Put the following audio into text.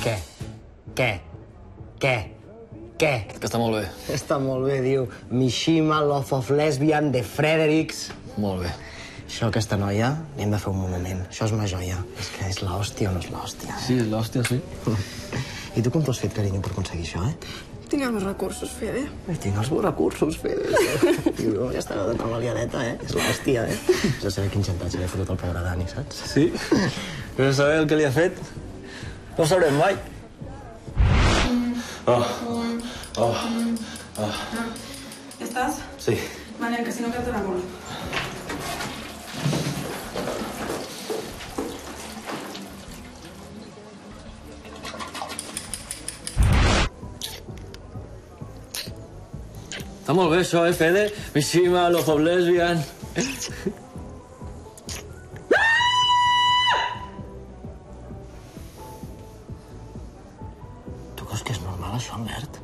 Què? Què? Què? Què? Que està molt bé. Està molt bé, diu. Mishima, Love of Lesbian, The Fredericks. Molt bé. Això, aquesta noia, li hem de fer un monument. Això és una joia. És que és l'hòstia o no és l'hòstia, Sí, és l'hòstia, sí. I tu com t'ho has fet, carinyo, per aconseguir això, Tinc els meus recursos, Fede. Tinc els meus recursos, Fede. Tio, ja està donant la liadeta, És l'hòstia, Has de saber quin xantatge li ha fotut el pobre Dani, saps? Sí? Però saber el que li ha fet? No ho sabrem mai. ¿Estás? Sí. Vale, que si no quedas la bola. Està molt bé, això, Fede? Mishima, Love of Lesbian... Tu creus que és normal, això, Albert?